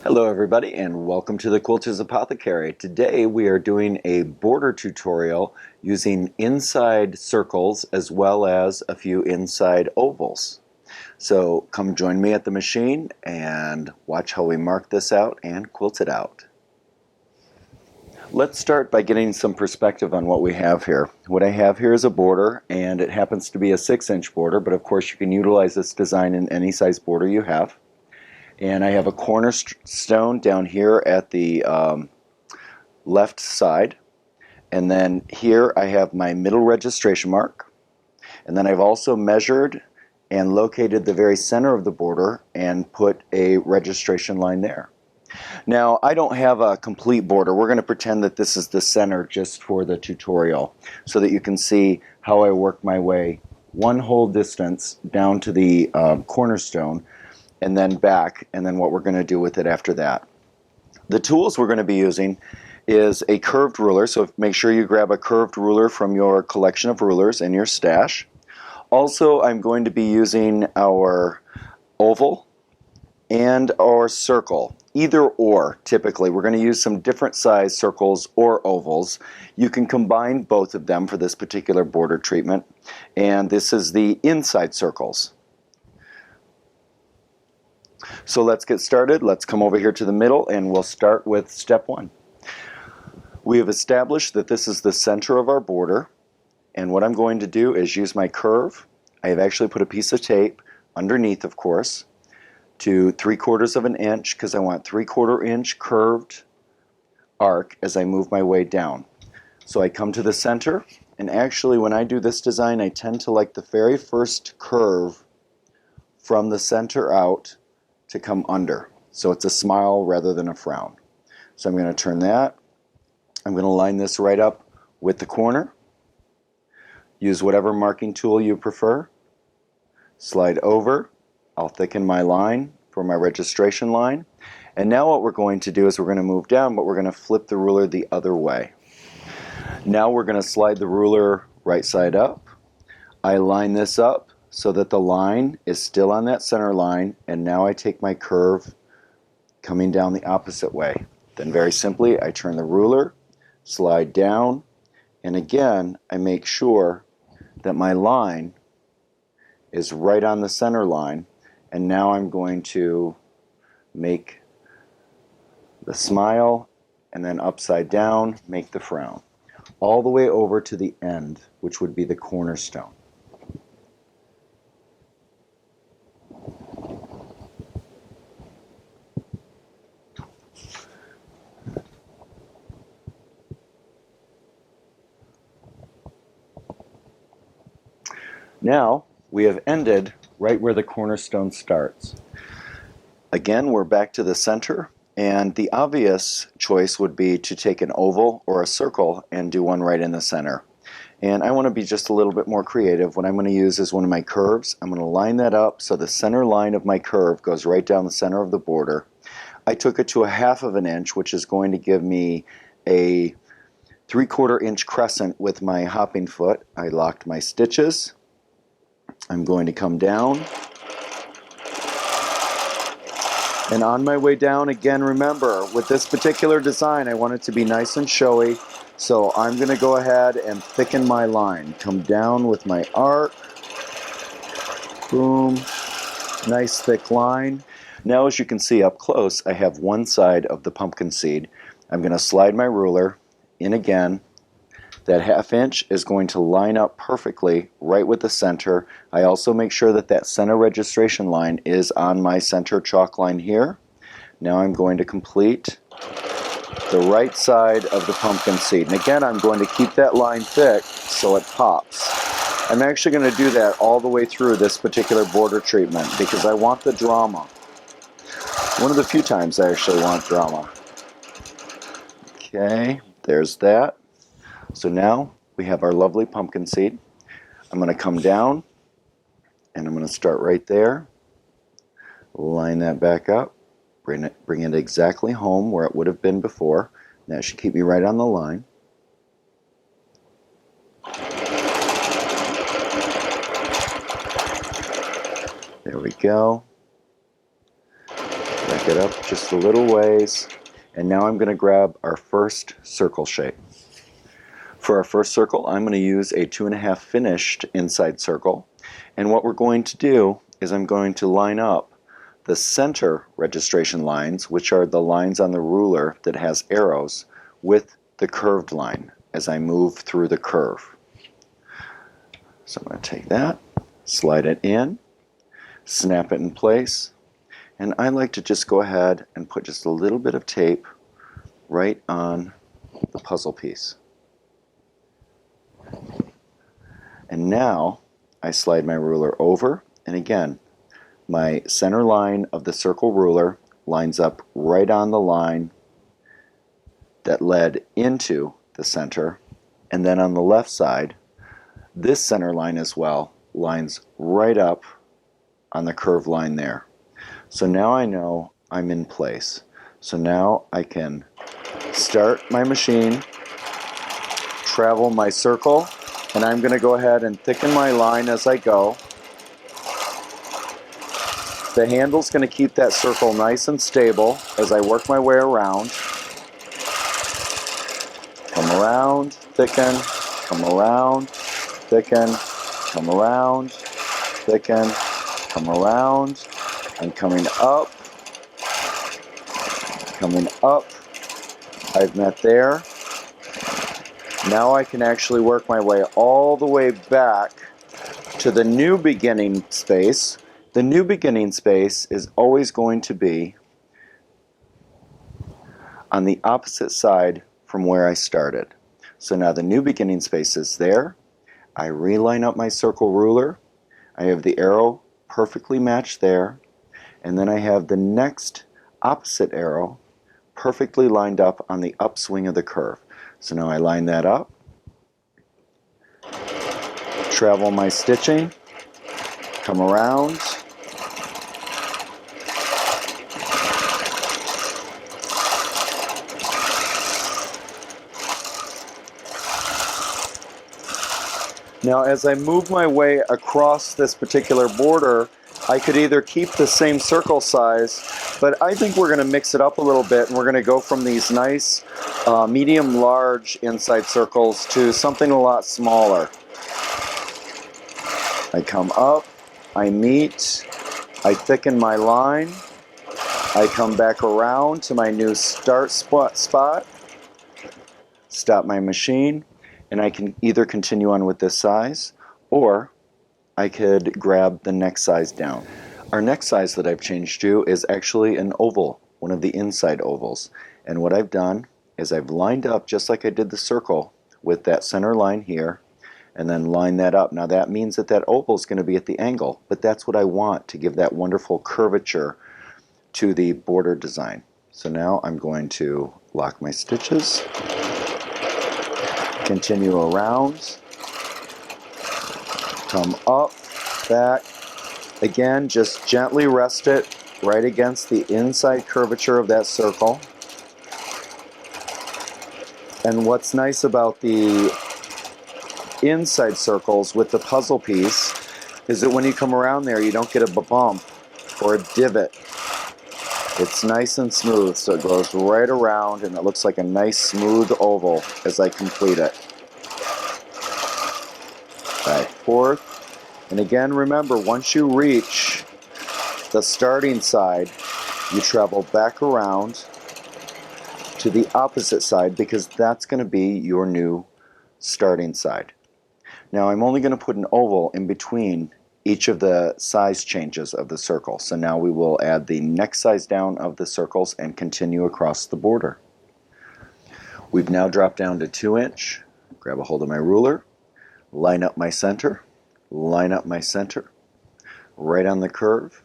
Hello everybody and welcome to the Quilters Apothecary. Today we are doing a border tutorial using inside circles as well as a few inside ovals. So come join me at the machine and watch how we mark this out and quilt it out. Let's start by getting some perspective on what we have here. What I have here is a border, and it happens to be a 6-inch border, but of course you can utilize this design in any size border you have. And I have a cornerstone down here at the left side. And then here I have my middle registration mark. And then I've also measured and located the very center of the border and put a registration line there. Now, I don't have a complete border. We're going to pretend that this is the center just for the tutorial so that you can see how I work my way one whole distance down to the cornerstone and then back, and then what we're going to do with it after that. The tools we're going to be using is a curved ruler, so make sure you grab a curved ruler from your collection of rulers in your stash. Also, I'm going to be using our oval and our circle, either or. Typically we're going to use some different size circles or ovals. You can combine both of them for this particular border treatment, and this is the inside circles. So let's get started. Let's come over here to the middle and we'll start with step one. We have established that this is the center of our border, and what I'm going to do is use my curve. I have actually put a piece of tape underneath, of course, to 3/4 of an inch because I want 3/4 inch curved arc as I move my way down. So I come to the center, and actually when I do this design I tend to like the very first curve from the center out to come under. So it's a smile rather than a frown. So I'm going to turn that. I'm going to line this right up with the corner. Use whatever marking tool you prefer. Slide over. I'll thicken my line for my registration line. And now what we're going to do is we're going to move down, but we're going to flip the ruler the other way. Now we're going to slide the ruler right side up. I line this up so that the line is still on that center line, and now I take my curve coming down the opposite way. Then very simply I turn the ruler, slide down, and again I make sure that my line is right on the center line, and now I'm going to make the smile and then upside down make the frown all the way over to the end, which would be the cornerstone. Now we have ended right where the cornerstone starts. Again, we're back to the center, and the obvious choice would be to take an oval or a circle and do one right in the center. And I want to be just a little bit more creative. What I'm going to use is one of my curves. I'm going to line that up so the center line of my curve goes right down the center of the border. I took it to 1/2 of an inch, which is going to give me a 3/4 inch crescent with my hopping foot. I locked my stitches. I'm going to come down, and on my way down, again, remember with this particular design I want it to be nice and showy, so I'm going to go ahead and thicken my line. Come down with my arc, boom, nice thick line. Now as you can see up close, I have one side of the pumpkin seed. I'm going to slide my ruler in again. That 1/2 inch is going to line up perfectly right with the center. I also make sure that that center registration line is on my center chalk line here. Now I'm going to complete the right side of the pumpkin seed. And again, I'm going to keep that line thick so it pops. I'm actually going to do that all the way through this particular border treatment because I want the drama. One of the few times I actually want drama. Okay, there's that. So now we have our lovely pumpkin seed. I'm going to come down and I'm going to start right there. Line that back up. Bring it exactly home where it would have been before. That should keep me right on the line. There we go. Get up just a little ways, and now I'm going to grab our first circle shape. For our first circle, I'm going to use a 2.5 finished inside circle, and what we're going to do is I'm going to line up the center registration lines, which are the lines on the ruler that has arrows, with the curved line as I move through the curve. So I'm going to take that, slide it in, snap it in place, and I like to just go ahead and put just a little bit of tape right on the puzzle piece. And now I slide my ruler over, and again, my center line of the circle ruler lines up right on the line that led into the center, and then on the left side, this center line as well lines right up on the curved line there. So now I know I'm in place. So now I can start my machine, travel my circle, and I'm going to go ahead and thicken my line as I go. The handle's going to keep that circle nice and stable as I work my way around. Come around, thicken, come around, thicken, come around, thicken, come around, and coming up. I've met there. Now I can actually work my way all the way back to the new beginning space. The new beginning space is always going to be on the opposite side from where I started. So now the new beginning space is there. I reline up my circle ruler. I have the arrow perfectly matched there. And then I have the next opposite arrow perfectly lined up on the upswing of the curve. So now I line that up, travel my stitching, come around, now as I move my way across this particular border, I could either keep the same circle size, but I think we're going to mix it up a little bit, and we're going to go from these nice medium-large inside circles to something a lot smaller. I come up, I meet, I thicken my line, I come back around to my new start spot, stop my machine, and I can either continue on with this size, or I could grab the next size down. Our next size that I've changed to is actually an oval, one of the inside ovals. And what I've done is I've lined up just like I did the circle with that center line here, and then line that up. Now that means that that oval is going to be at the angle, but that's what I want to give that wonderful curvature to the border design. So now I'm going to lock my stitches, continue around, come up, back. Again, just gently rest it right against the inside curvature of that circle. And what's nice about the inside circles with the puzzle piece is that when you come around there, you don't get a bump or a divot. It's nice and smooth, so it goes right around, and it looks like a nice smooth oval as I complete it. Back, forth. And again, remember, once you reach the starting side, you travel back around to the opposite side, because that's going to be your new starting side. Now I'm only going to put an oval in between each of the size changes of the circle. So now we will add the next size down of the circles and continue across the border. We've now dropped down to 2 inch. Grab a hold of my ruler, line up my center, line up my center, right on the curve.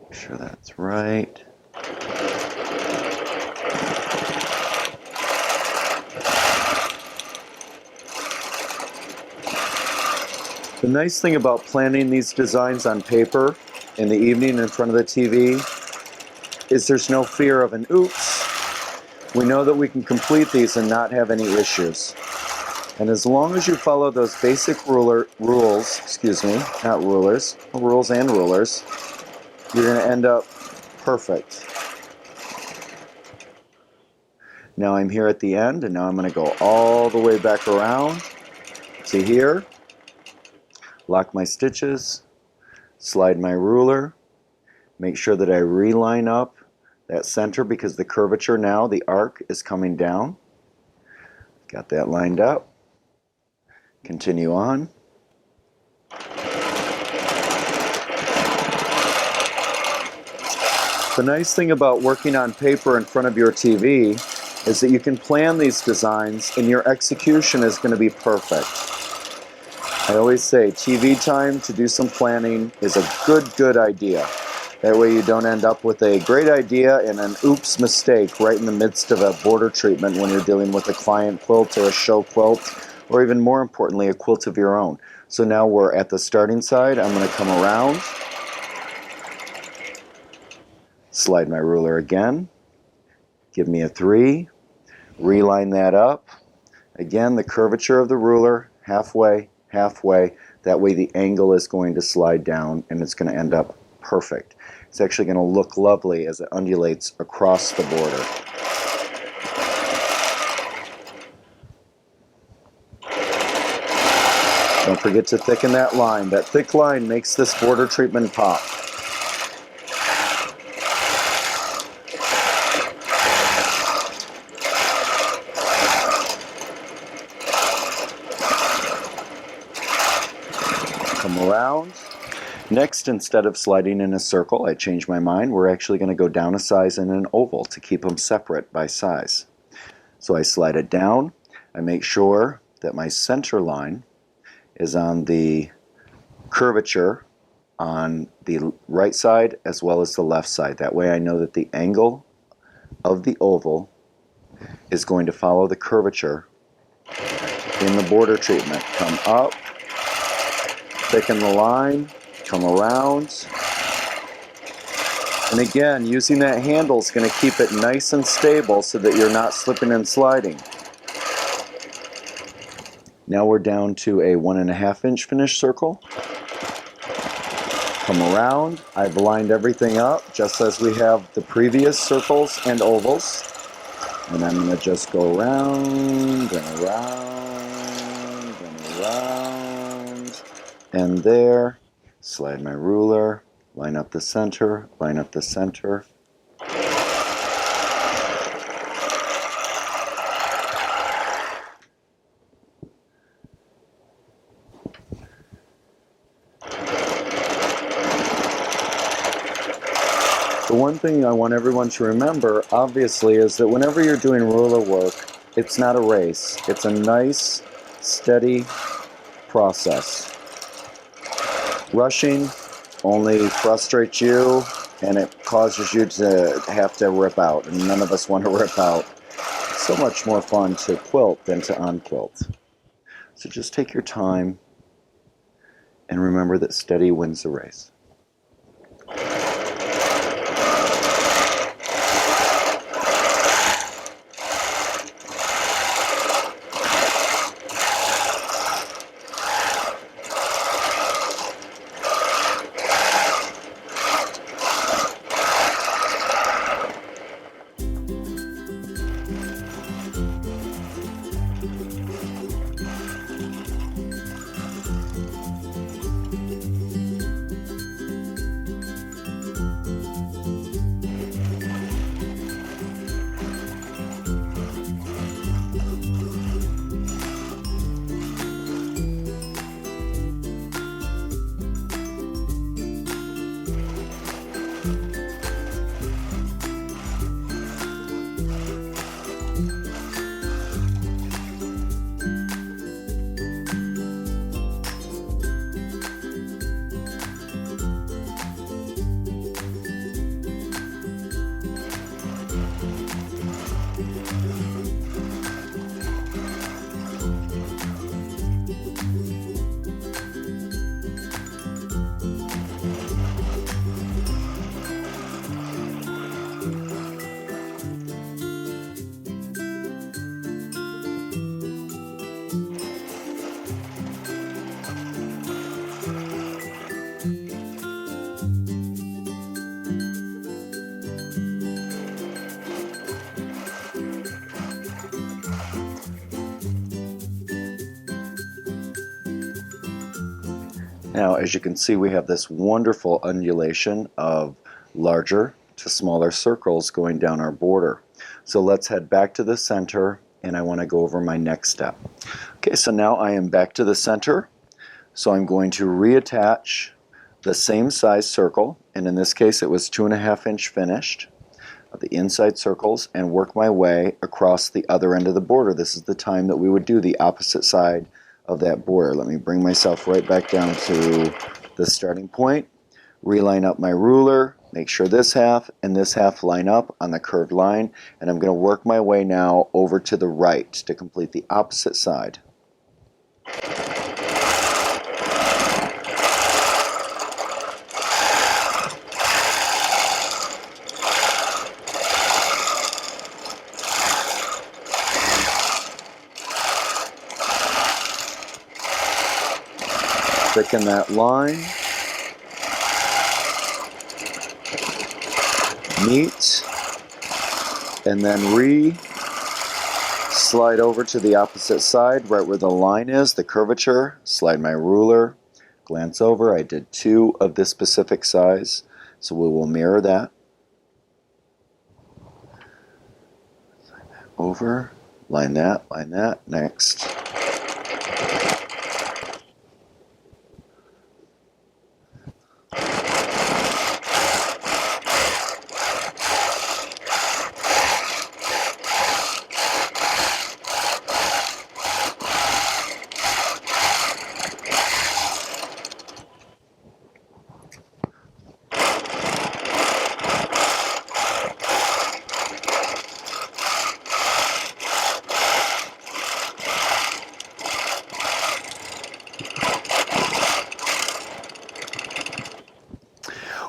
Make sure that's right. The nice thing about planning these designs on paper in the evening in front of the TV is there's no fear of an oops. We know that we can complete these and not have any issues. And as long as you follow those basic rules and rulers, you're going to end up perfect. Now I'm here at the end, and now I'm going to go all the way back around to here, lock my stitches, slide my ruler, make sure that I reline up that center because the curvature now, the arc is coming down. Got that lined up. Continue on. The nice thing about working on paper in front of your TV is that you can plan these designs and your execution is going to be perfect. I always say TV time to do some planning is a good idea. That way you don't end up with a great idea and an oops mistake right in the midst of a border treatment when you're dealing with a client quilt or a show quilt, or even more importantly, a quilt of your own. So now we're at the starting side. I'm going to come around, slide my ruler again, give me a 3, reline that up. Again, the curvature of the ruler, halfway, halfway. That way the angle is going to slide down and it's going to end up perfect. It's actually going to look lovely as it undulates across the border. Don't forget to thicken that line. That thick line makes this border treatment pop. Come around. Next, instead of sliding in a circle, I changed my mind. We're actually going to go down a size in an oval to keep them separate by size. So I slide it down. I make sure that my center line is on the curvature on the right side as well as the left side. That way I know that the angle of the oval is going to follow the curvature in the border treatment. Come up, thicken the line, come around, and again, using that handle is going to keep it nice and stable so that you're not slipping and sliding. Now we're down to a 1.5 inch finish circle. Come around. I've lined everything up just as we have the previous circles and ovals. And I'm going to just go around and around and around. And there. Slide my ruler, line up the center, line up the center. The one thing I want everyone to remember, obviously, is that whenever you're doing ruler work, it's not a race. It's a nice, steady process. Rushing only frustrates you and it causes you to have to rip out, and none of us want to rip out. It's so much more fun to quilt than to unquilt. So just take your time and remember that steady wins the race. Now, as you can see, we have this wonderful undulation of larger to smaller circles going down our border. So let's head back to the center, and I want to go over my next step. Okay, so now I am back to the center, so I'm going to reattach the same size circle, and in this case it was 2.5 inch finished, of the inside circles, and work my way across the other end of the border. This is the time that we would do the opposite side of that border. Let me bring myself right back down to the starting point, reline up my ruler, make sure this half and this half line up on the curved line, and I'm going to work my way now over to the right to complete the opposite side. Thicken that line, meet, and then slide over to the opposite side, right where the line is, the curvature, slide my ruler, glance over. I did 2 of this specific size, so we will mirror that. Slide that over, line that, next.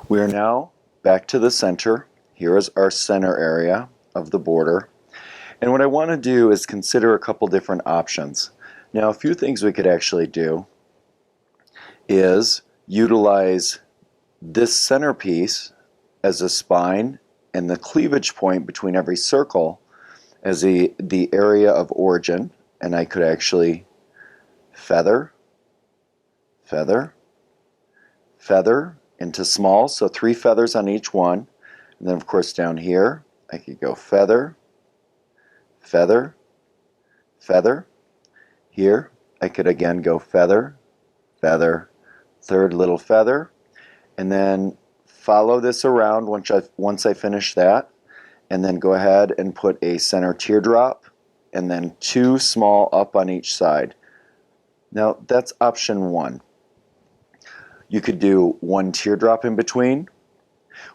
We are now back to the center. Here is our center area of the border. And what I want to do is consider a couple different options. Now, a few things we could actually do is utilize this centerpiece as a spine and the cleavage point between every circle as the area of origin. And I could actually feather, feather, feather, into small, so 3 feathers on each one. And then of course down here I could go feather, feather, feather. Here I could again go feather, feather, third little feather, and then follow this around once I finish that, and then go ahead and put a center teardrop and then 2 small up on each side. Now that's option 1. You could do 1 teardrop in between.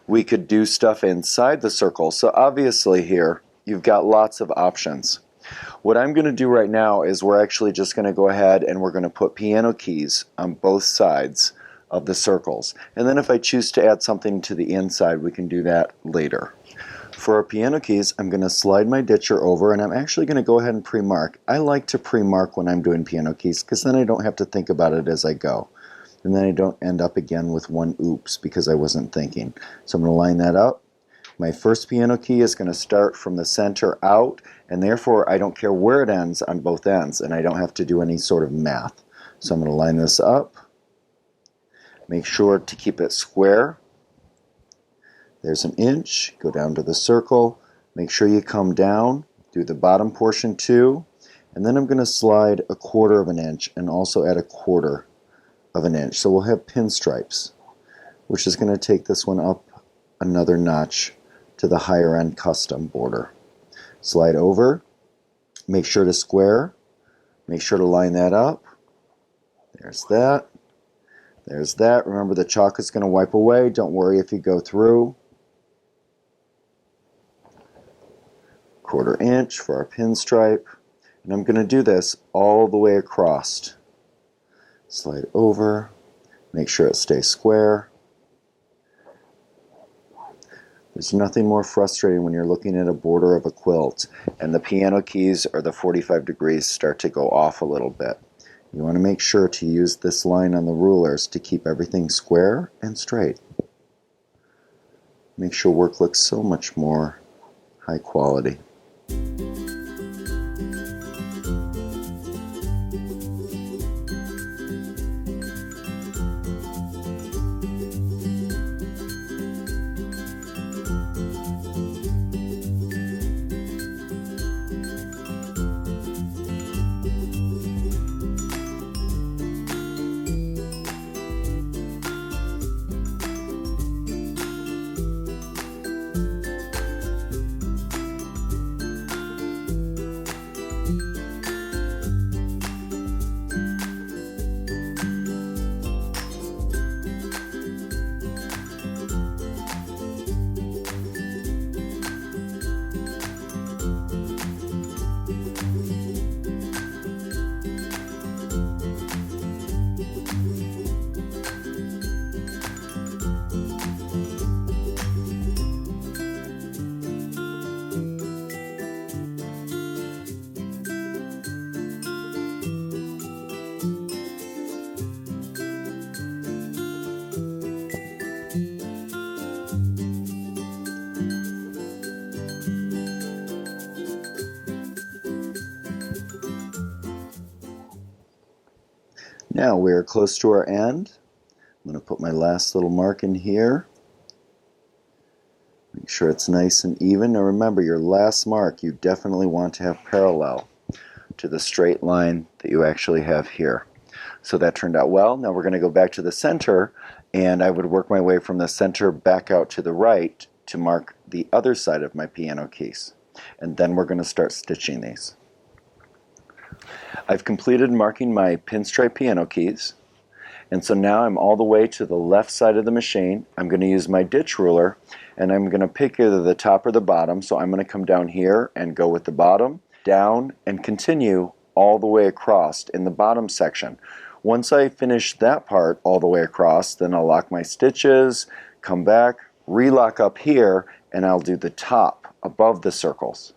We could do stuff inside the circle. So obviously here, you've got lots of options. What I'm going to do right now is we're actually just going to go ahead and we're going to put piano keys on both sides of the circles. And then if I choose to add something to the inside, we can do that later. For our piano keys, I'm going to slide my ditcher over, and I'm actually going to go ahead and pre-mark. I like to pre-mark when I'm doing piano keys because then I don't have to think about it as I go. And then I don't end up again with one oops because I wasn't thinking. So I'm going to line that up. My first piano key is going to start from the center out, and therefore I don't care where it ends on both ends, and I don't have to do any sort of math. So I'm going to line this up. Make sure to keep it square. There's an inch. Go down to the circle. Make sure you come down. Do the bottom portion too. And then I'm going to slide 1/4 of an inch and also add 1/4 of an inch. So we'll have pinstripes, which is going to take this one up another notch to the higher end custom border. Slide over, make sure to square, make sure to line that up. There's that. There's that. Remember, the chalk is going to wipe away. Don't worry if you go through. 1/4 inch for our pinstripe. And I'm going to do this all the way across. Slide over, make sure it stays square. There's nothing more frustrating when you're looking at a border of a quilt and the piano keys or the 45 degrees start to go off a little bit. You want to make sure to use this line on the rulers to keep everything square and straight. Makes your work look so much more high quality. Now we're close to our end. I'm going to put my last little mark in here. Make sure it's nice and even. Now remember, your last mark you definitely want to have parallel to the straight line that you actually have here. So that turned out well. Now we're going to go back to the center, and I would work my way from the center back out to the right to mark the other side of my piano keys. And then we're going to start stitching these. I've completed marking my pinstripe piano keys. And so now I'm all the way to the left side of the machine. I'm going to use my ditch ruler, and I'm going to pick either the top or the bottom. So I'm going to come down here and go with the bottom, down, and continue all the way across in the bottom section. Once I finish that part all the way across, then I'll lock my stitches, come back, relock up here, and I'll do the top above the circles.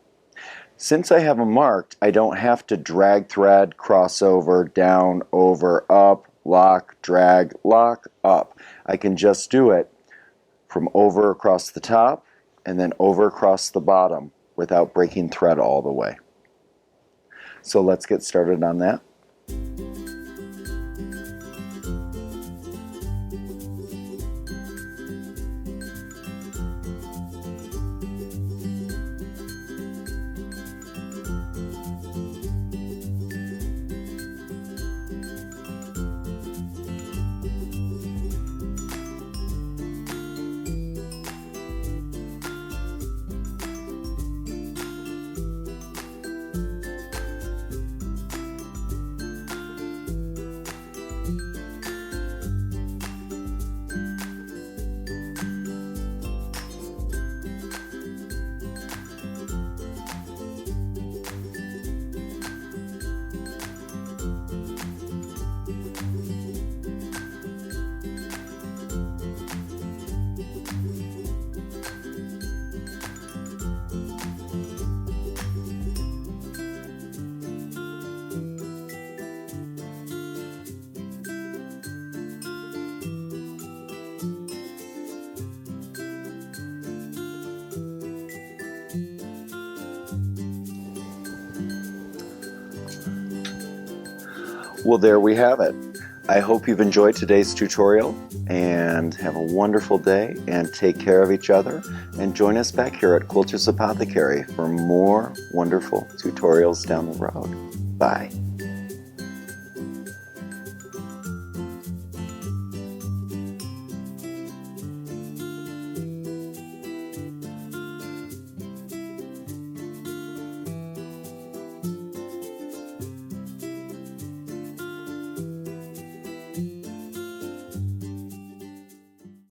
Since I have them marked, I don't have to drag thread, cross over, down, over, up, lock, drag, lock, up. I can just do it from over across the top and then over across the bottom without breaking thread all the way. So let's get started on that. Well, there we have it. I hope you've enjoyed today's tutorial, and have a wonderful day, and take care of each other, and join us back here at Quilters Apothecary for more wonderful tutorials down the road. Bye.